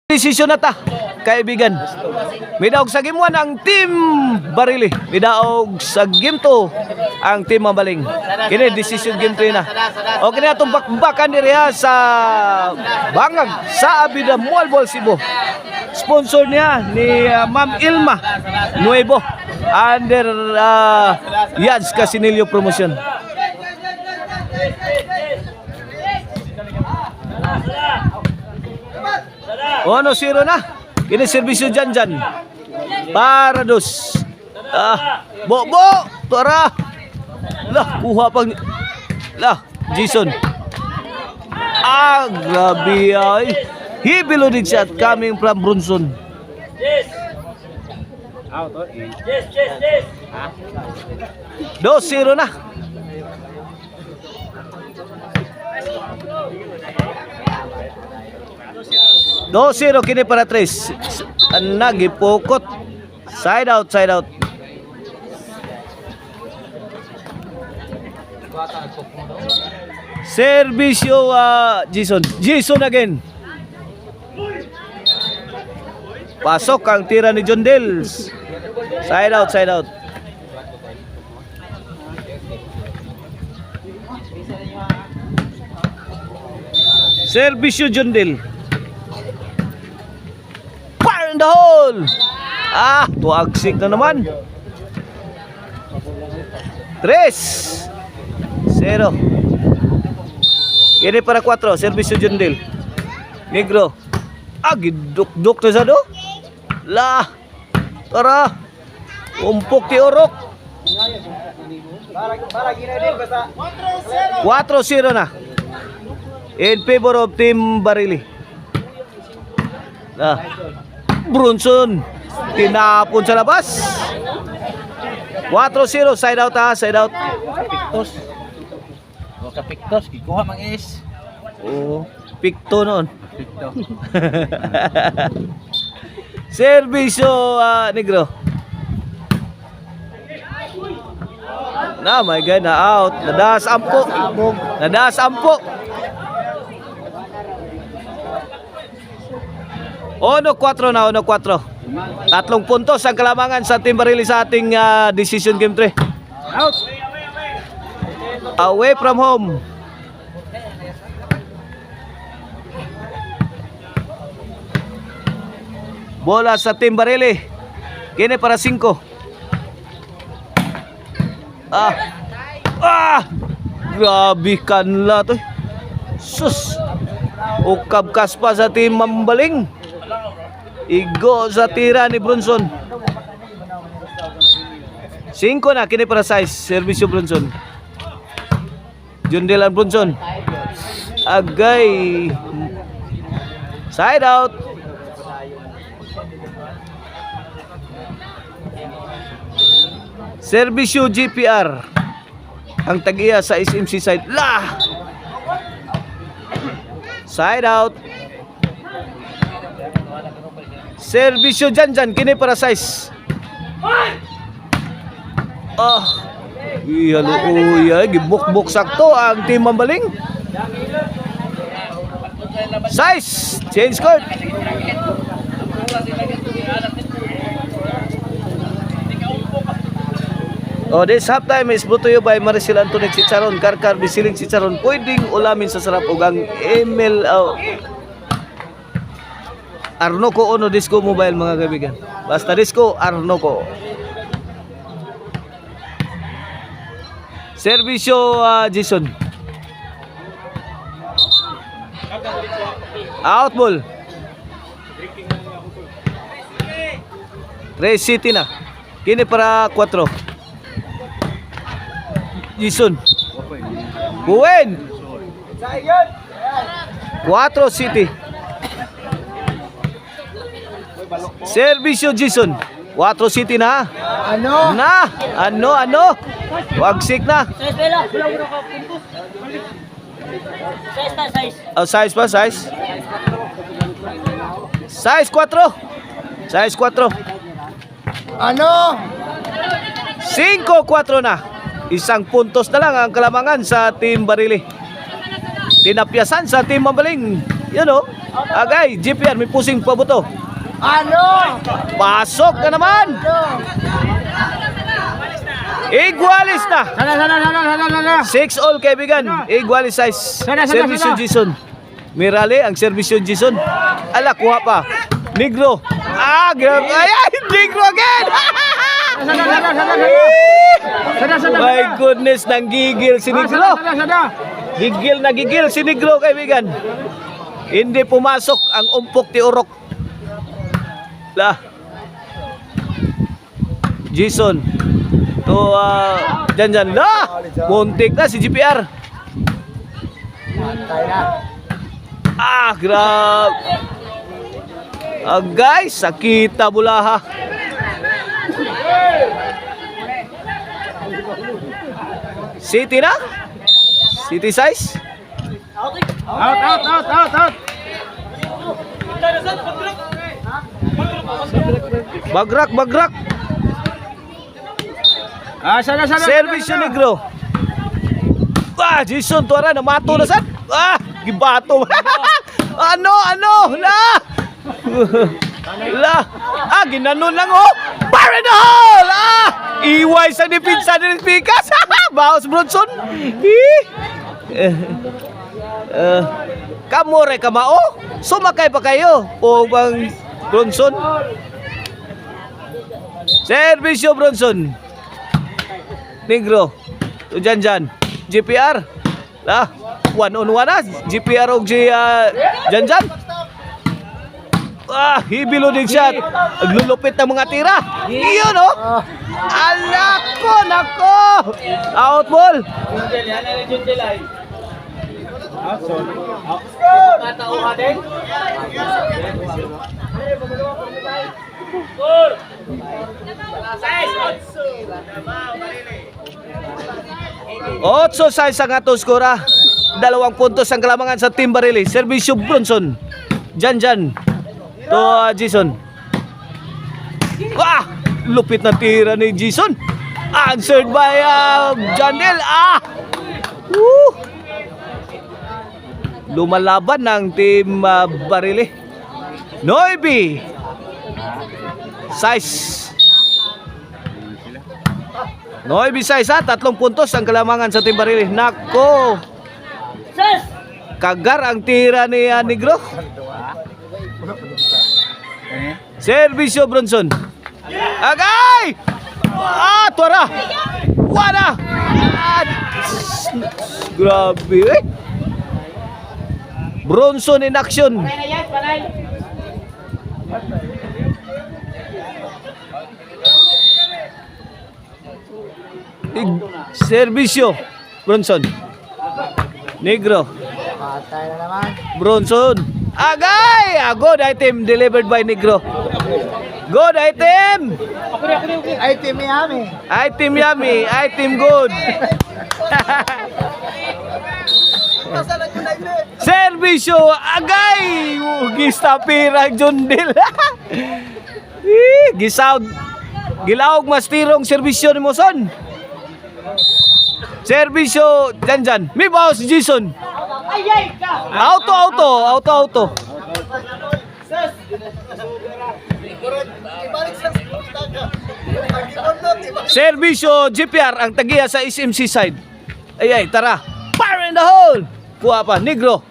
Desisyon na ta, kaibigan. Midaog sa game 1 ang Team Barili. Midaog sa game 2 ang Team Mambaling. Kini decision game 3 na. O kini atong bakbakan diri sa Bangag sa Abida Mall Cebu. Sponsor niya ni Ma'am Ilma Nuevo under Yads Casinillo Promotion. Ono zero na. Ini serbisyo dyan. Para dos. Bo. Tara. Lah, kuha pang. Lah, Jason. Grabe ay. He reloaded shot coming from Brunson. Out. Yes. 2-0 na. Zero kini para tres. Nagipukot. Side out. Servisyo Jason again. Pasok ang tira ni John Dels. Side out. Servisyo John Del. Fire in the hole. Tuagsik na naman. 3-0. Kini para 4. Servisyo John Del. Negro. Giduk-duk na sa do. Lah. Tara. Umpok ti orok. 4-0 na. In favor of Team Barili. Brunson tinapon sa labas. 4-0. Side out. Kapiktos, gikuha mang is. Pikto noon. Pikto. Servisyo Negro. My God, na out. Nadaas ampo. Ono 4 na. 3 puntos ang kalamangan sa Team Barili sa ating decision game 3. Out. Away from home. Bola sa Team Barili. Kini para 5. Grabe kanla to. Sus. Ukab kaspa sa Team Mambaling. Igo sa tira ni Brunson. 5 na. Kini para 6. Servisyo Brunson. John Delan Brunson. Agay. Side out. Servisyo GPR. Ang tag-iya sa SMC side. Side out. Servisyo dyan. Kini para 6. Gibuk-buk sakto ang Team Mambaling. 6. Change court. This halftime is brought to you by Maricel Antoinette Chicharon. Karkar bisiling chicharon. Pwedeng ulamin sa sarap ug ang email Arnoco Ono Disco Mobile mga kaibigan. Basta Disco Arnoco. Servisyo Jason. Out ball. 3 City na. Kini para 4. Jason. Buwen. 4 City. Servisyo Jason. 4 City na. Ano? Wagsik na. Size pa. Size 4. 5-4 na. Isang puntos na lang ang kalamangan sa Team Barili. Tinapyasan sa Team Mambaling. Yan o. Agay, GPR, may pusing pa buto. Ano? Pasok na naman. Igualis na. Sana. 6-all kaibigan. Igualis size. Sana. Servisyo Jason. Mirale ang servisyo Jason. Ala, kuha pa. Negro. Ah, grabe. Ay, Negro again. My goodness, nanggigil si Negro. Gigil na gigil si Negro kaibigan. Hindi pumasok ang umpok ti Urok. Lah. Jason. To dyan. Lah. Muntik na si GPR. Ah, grab. Guys, sakita bulaha. City na? City size? Out. Bagrak. Sana. Servisyo Negro. Ah, Jason tuara na mato na sad. Ah, gibato. ano? La. Ah, ginanon lang oh. Fire in the hole. Ah, iway sa depensa ni Pikas. Baos Bronson. Kamore kamao. Sumakay pa kayo o bang Bronson? Servisyo Bronson. Negro. Dyan. GPR. Lah, 1-on-1 na. GPR og dyan. Ah, hibilo din siya. Naglulupit ng mga tira. Iyon, oh. Nako. Out ball. Otso sa isang atong skora. 2 puntos ang kalamangan sa Team Barili. Servisyo Bronson. Dyan. To Jason. Ah! Lupit na tira ni Jason. Answered by Jandel. Woo! Lumalaban ng Team Barili. Noibi. Size. Noibi size 3 puntos ang kalamangan sa Team Barili. Nako. Kagar ang tira ni Negro. Servisyo Bronson. Agay! Tuara! Wala! Grabe eh. Bronson in action. Servisyo Bronson. Negro. Patay na naman. Bronson. Agay! Good item delivered by Negro. Good item. Item Miami. Item yummy. Item good. Servisyo. Agay! Gistapirang Jundil. Gisaw. Gilawag mastirong servisyo ni Moson. Servisyo dyan. May bawas Jason. Auto. Servisyo GPR ang tagiya sa SMC side. Ay, tara. Fire in the hole. Kuha pa, Negro.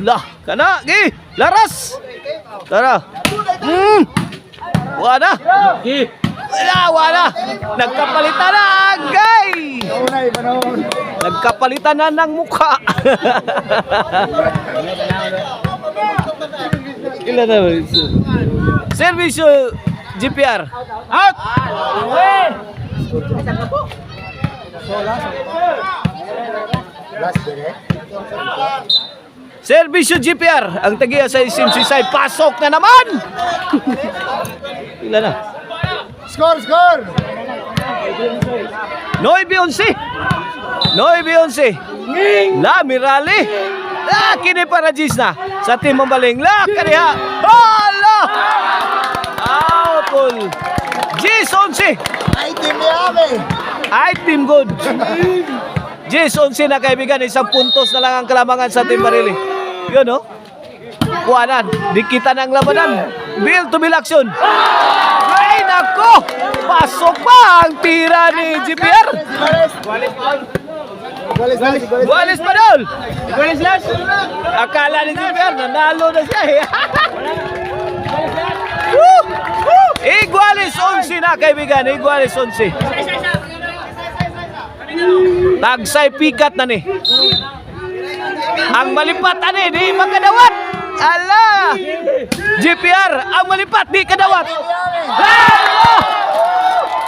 Lah, kana, laras. Tara. Wala. Wala. Nagkapalitan na, agay. Nagkapalitan na ng mukha. Ilan na ba? Servisyo GPR. Out! Servisyo GPR. Ang tagiya sa SMC side. Pasok na naman! Ilan na? Score! 9-11. La Mirali. La kini para Gisna sa Team Mambaling. La kaniha. Hala! Outful. Gis 11. Item Miami. Item good. Gis 11 na kaibigan. 1 puntos na lang ang kalamangan sa Team Barili. Yun, no? kuanan. Di kita ng labanan. Bill to Bill action. Ay, nako! Pasok pa ang tira ni GPR. Goles. Gualis pa doon. Akala ni GPR, nanalo na siya eh. Woo! Woo! Igualis 11 na kaibigan. Igualis 11. Tagsay pikat na ni. Ang malipat ani di makadawat. Ala! GPR ang malipat di kadawat. Hello!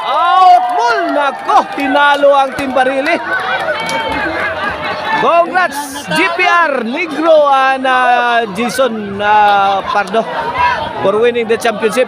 Out ball nako, tinalo ang Team Barili. Congrats GPR Negro and Jason Pardo for winning the championship.